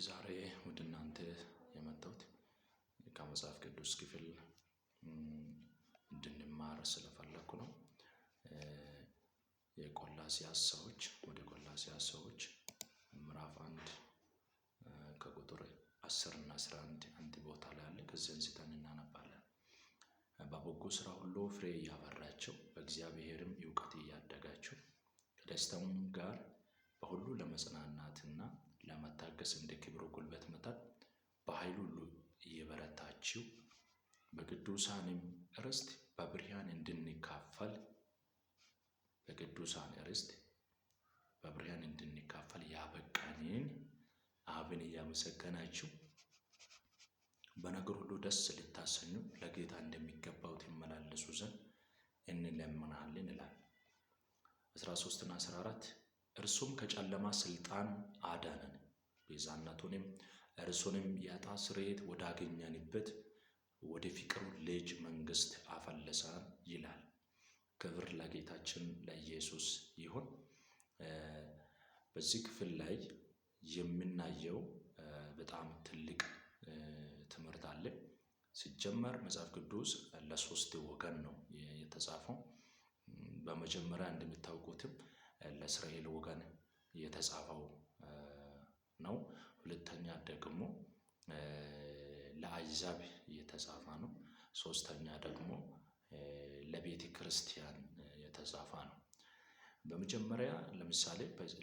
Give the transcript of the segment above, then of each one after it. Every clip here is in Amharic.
ዛሬ ወደ እናንተ የመጣሁት ከመጽሐፍ ቅዱስ ክፍል እንድንማር ስለፈለኩ ነው። የቆላስይስ ሰዎች ወደ ቆላስይስ ሰዎች ምዕራፍ 1 ከቁጥር 10 እና 11 አንድ ቦታ ላይ አለ። ከዚህ አንስተን እናነባለን። በበጎ ስራ ሁሉ ፍሬ እያፈራችሁ በእግዚአብሔርም እውቀት እያደጋችሁ ከደስታም ጋር በሁሉ ለመጽናናትና ለመታገስ እንደ ክብሩ ጉልበት መጠን በኃይል ሁሉ እየበረታችሁ በቅዱሳንም ርስት በብርሃን እንድንካፈል ያበቃንን አብን እያመሰገናችሁ በነገር ሁሉ ደስ ልታሰኙ ለጌታ እንደሚገባው ትመላለሱ ዘንድ እንለምናለን ይላል። 13 እና 14 እርሱም ከጨለማ ስልጣን አዳነን ቤዛነቱንም እርሱንም የዕጣ ስርየት ወዳገኘንበት ወደ ፍቅሩ ልጅ መንግሥት አፈለሰን ይላል። ክብር ለጌታችን ለኢየሱስ ይሁን። በዚህ ክፍል ላይ የምናየው በጣም ትልቅ ትምህርት አለ። ሲጀመር መጽሐፍ ቅዱስ ለሶስት ወገን ነው የተጻፈው። በመጀመሪያ እንደምታውቁትም ለእስራኤል ወገን የተጻፈው ነው። ሁለተኛ ደግሞ ለአሕዛብ የተጻፈ ነው። ሶስተኛ ደግሞ ለቤተ ክርስቲያን የተጻፈ ነው። በመጀመሪያ ለምሳሌ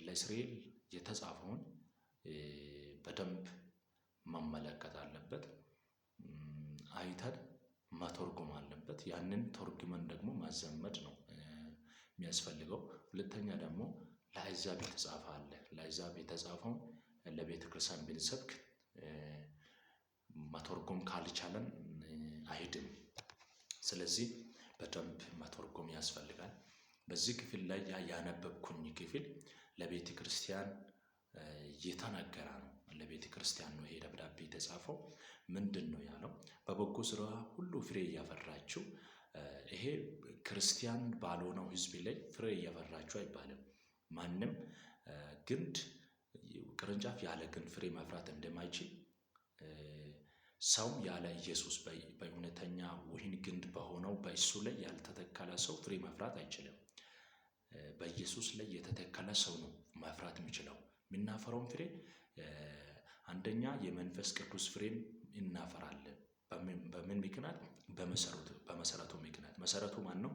ለእስራኤል የተጻፈውን በደንብ መመለከት አለበት። አይተን መተርጎም አለበት። ያንን ተርጉመን ደግሞ ማዘመድ ነው የሚያስፈልገው። ሁለተኛ ደግሞ ለአሕዛብ የተጻፈ አለ። ለአሕዛብ የተጻፈውን ለቤተ ክርስቲያን ብንሰብክ መተርጎም ካልቻለን አይሄድም። ስለዚህ በደንብ መተርጎም ያስፈልጋል። በዚህ ክፍል ላይ ያነበብኩኝ ክፍል ለቤተ ክርስቲያን የተናገረ ነው። ለቤተ ክርስቲያን ነው ይሄ ደብዳቤ የተጻፈው። ምንድን ነው ያለው? በበጎ ስራ ሁሉ ፍሬ እያፈራችሁ። ይሄ ክርስቲያን ባልሆነው ሕዝብ ላይ ፍሬ እያፈራችሁ አይባልም። ማንም ግንድ ቅርንጫፍ ያለ ግንድ ፍሬ ማፍራት እንደማይችል ሰው ያለ ኢየሱስ በእውነተኛ ወይን ግንድ በሆነው በእሱ ላይ ያልተተከለ ሰው ፍሬ ማፍራት አይችልም። በኢየሱስ ላይ የተተከለ ሰው ነው ማፍራት የሚችለው። የምናፈራውን ፍሬ አንደኛ የመንፈስ ቅዱስ ፍሬን እናፈራለን። በምን ምክንያት? በመሰረቱ ምክንያት። መሰረቱ ማን ነው?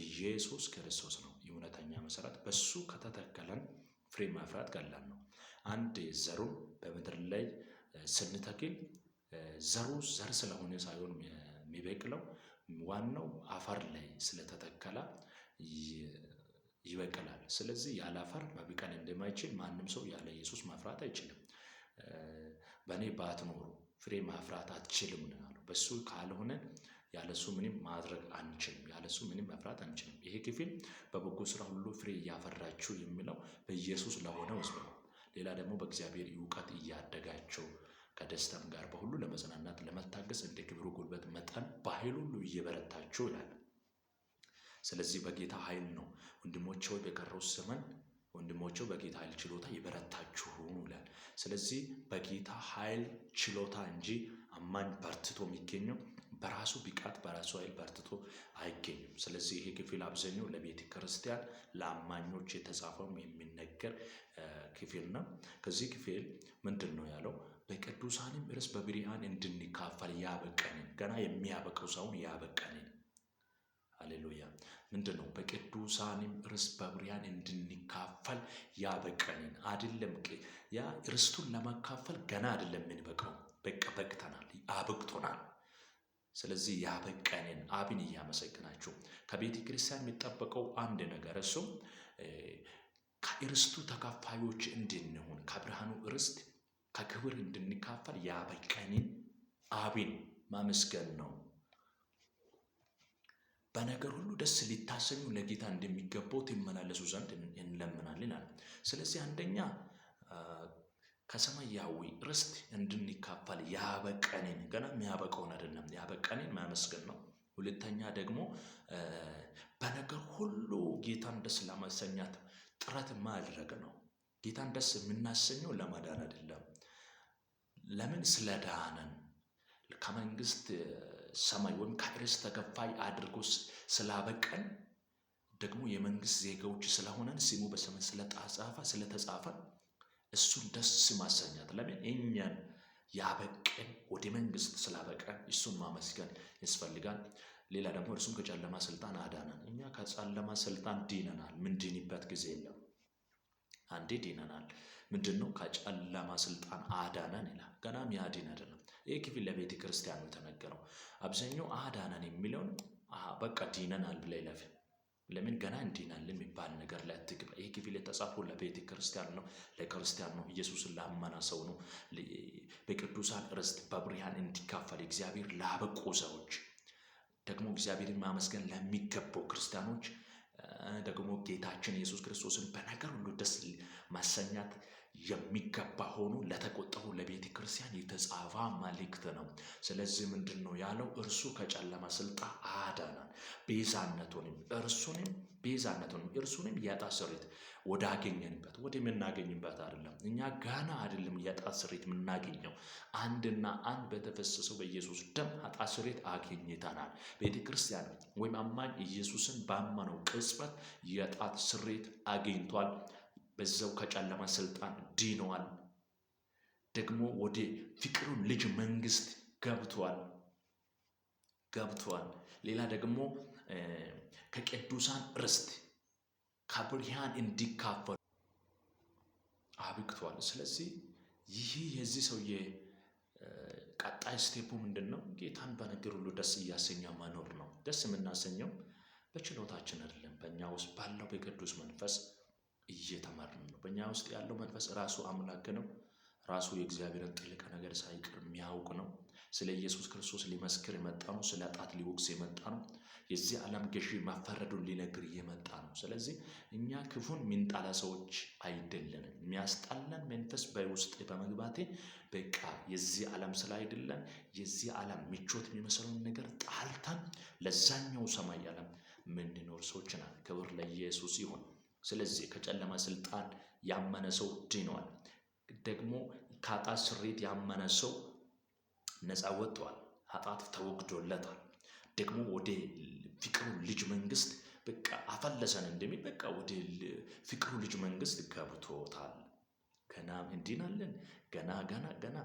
ኢየሱስ ክርስቶስ ነው የእውነተኛ መሰረት። በሱ ከተተከለን ፍሬ ማፍራት ቀላል ነው። አንድ ዘሩን በምድር ላይ ስንተክል ዘሩ ዘር ስለሆነ ሳይሆን የሚበቅለው ዋናው አፈር ላይ ስለተተከለ ይበቅላል። ስለዚህ ያለ አፈር መብቀል እንደማይችል ማንም ሰው ያለ ኢየሱስ ማፍራት አይችልም። በእኔ ባትኖሩ ፍሬ ማፍራት አትችልም ነው ያለው። በሱ ካልሆነ ያለሱ ምንም ማድረግ አንችልም። ያለሱ ምንም ማፍራት አንችልም። ይሄ ክፍል በበጎ ስራ ሁሉ ፍሬ እያፈራችሁ የሚለው በኢየሱስ ለሆነው ሕዝብ ነው። ሌላ ደግሞ በእግዚአብሔር እውቀት እያደጋችሁ ከደስታም ጋር በሁሉ ለመጽናናት ለመታገስ እንደ ክብሩ ጉልበት መጠን በኃይል ሁሉ እየበረታችሁ ይላል። ስለዚህ በጌታ ኃይል ነው ወንድሞቼ ሆይ በቀረው ዘመን ወንድሞቼ በጌታ ኃይል ችሎታ ይበረታችሁ ይላል። ስለዚህ በጌታ ኃይል ችሎታ እንጂ አማኝ በርትቶ የሚገኘው በራሱ ብቃት በራሱ ኃይል በርትቶ አይገኝም። ስለዚህ ይሄ ክፍል አብዛኛው ለቤተ ክርስቲያን ለአማኞች የተጻፈው የሚነገር ክፍል ነው። ከዚህ ክፍል ምንድን ነው ያለው? በቅዱሳንም ርስት በብርሃን እንድንካፈል ያበቃንን። ገና የሚያበቀው ሰውን ያበቃንን። ሃሌሉያ። ምንድን ነው? በቅዱሳንም ርስት በብርሃን እንድንካፈል ያበቃንን። አይደለም ያ ርስቱን ለማካፈል ገና አይደለም የምንበቃው። በቃ በቅተናል፣ አብቅቶናል። ስለዚህ ያበቃንን አብን እያመሰግናችሁ ከቤተ ክርስቲያን የሚጠበቀው አንድ ነገር እሱም ከርስቱ ተካፋዮች እንድንሆን ከብርሃኑ ርስት ከክብር እንድንካፈል ያበቃንን አብን ማመስገን ነው። በነገር ሁሉ ደስ ሊታሰኙ ለጌታ እንደሚገባው ትመላለሱ ዘንድ እንለምናለን አለ። ስለዚህ አንደኛ ከሰማያዊ ርስት እንድንካፈል ያበቃንን፣ ገና የሚያበቃውን አይደለም ያበቃንን ማመስገን ነው። ሁለተኛ ደግሞ በነገር ሁሉ ጌታን ደስ ለማሰኘት ጥረት ማድረግ ነው። ጌታን ደስ የምናሰኘው ለማዳን አይደለም። ለምን ስለዳነን ከመንግስት ሰማይ ወይም ከርስት ተከፋይ አድርጎ ስላበቀን ደግሞ የመንግስት ዜጋዎች ስለሆነን ስሙ በሰማይ ስለተጻፈ እሱን ደስ ማሰኛት ለምን እኛን ያበቀን ወደ መንግስት ስላበቀን እሱን ማመስገን ያስፈልጋል። ሌላ ደግሞ እርሱም ከጨለማ ስልጣን አዳነን። እኛ ከጨለማ ስልጣን ድነናል። ምን ድንበት ጊዜ የለም። አንዴ ድነናል። ምንድነው? ከጨለማ ስልጣን አዳነን ይላል። ገና ሚያድን አይደለም። ይህ ክፍል ለቤተ ክርስቲያን ነው የተነገረው። አብዛኛው አዳነን የሚለውን በቃ ድነናል ብለህ ይለፍ። ለምን ገና እንድናለን የሚባል ነገር ላይ አትግባ። ይህ ክፍል የተጻፈው ለቤተ ክርስቲያን ነው፣ ለክርስቲያን ነው፣ ኢየሱስን ላመነ ሰው ነው። በቅዱሳን ርስት በብርሃን እንዲካፈል እግዚአብሔር ላበቁ ሰዎች ደግሞ እግዚአብሔርን ማመስገን ለሚገባው ክርስቲያኖች ደግሞ ጌታችን ኢየሱስ ክርስቶስን በነገር ሁሉ ደስ ማሰኛት የሚገባ ሆኖ ለተቆጠሩ ለቤተ ክርስቲያን የተጻፈ መልእክት ነው። ስለዚህ ምንድን ነው ያለው? እርሱ ከጨለማ ስልጣን አዳነን፣ እርሱንም የኃጢአት ስርየት ወዳገኘንበት ወደምናገኝበት አይደለም። እኛ ገና አይደለም የኃጢአት ስርየት የምናገኘው፣ አንድና አንድ በተፈሰሰው በኢየሱስ ደም ኃጢአት ስርየት አግኝተናል። ቤተ ክርስቲያን ወይም አማኝ ኢየሱስን ባመነው ቅጽበት የኃጢአት ስርየት አግኝቷል። በዛው ከጨለማ ስልጣን ድኗል። ደግሞ ወደ ፍቅሩ ልጅ መንግስት ገብቷል። ሌላ ደግሞ ከቅዱሳን ርስት ከብርሃን እንዲካፈሉ አብቅቷል። ስለዚህ ይህ የዚህ ሰውዬ ቀጣይ ስቴፑ ምንድን ነው? ጌታን በነገር ሁሉ ደስ እያሰኘ መኖር ነው። ደስ የምናሰኘው በችሎታችን አይደለም፣ በእኛ ውስጥ ባለው በቅዱስ መንፈስ እየተመርን ነው። በእኛ ውስጥ ያለው መንፈስ ራሱ አምላክ ነው። ራሱ የእግዚአብሔርን ጥልቅ ነገር ሳይቀር የሚያውቅ ነው። ስለ ኢየሱስ ክርስቶስ ሊመስክር የመጣ ነው። ስለ ኃጢአት ሊወቅስ የመጣ ነው። የዚህ ዓለም ገዢ መፈረዱን ሊነግር የመጣ ነው። ስለዚህ እኛ ክፉን ምንጠላ ሰዎች አይደለንም። የሚያስጠላን መንፈስ በውስጥ በመግባቴ በቃ የዚህ ዓለም ስለ አይደለን የዚህ ዓለም ምቾት የሚመስለውን ነገር ጣልተን ለዛኛው ሰማይ ዓለም ምንኖር ሰዎች ነን። ክብር ለኢየሱስ ይሁን። ስለዚህ ከጨለማ ስልጣን ያመነ ሰው ድኗል። ደግሞ ከኃጢአት ስርየት ያመነ ሰው ነፃ ወጥቷል። ኃጢአት ተወግዶለታል። ደግሞ ወደ ፍቅሩ ልጅ መንግስት በቃ አፈለሰን እንደሚል በቃ ወደ ፍቅሩ ልጅ መንግስት ገብቶታል። ገና እንድናለን። ገና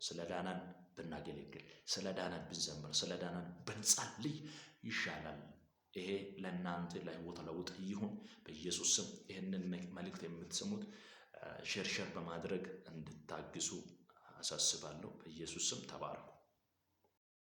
ስለ ዳናን ብናገለግል፣ ስለ ዳናን ብንዘምር፣ ስለ ዳናን ብንጸልይ ይሻላል። ይሄ ለእናንተ ለሕይወት ለውጥ ይሁን። በኢየሱስ ስም ይህንን መልእክት የምትሰሙት ሼር በማድረግ እንድታግዙ አሳስባለሁ። በኢየሱስ ስም ተባረኩ።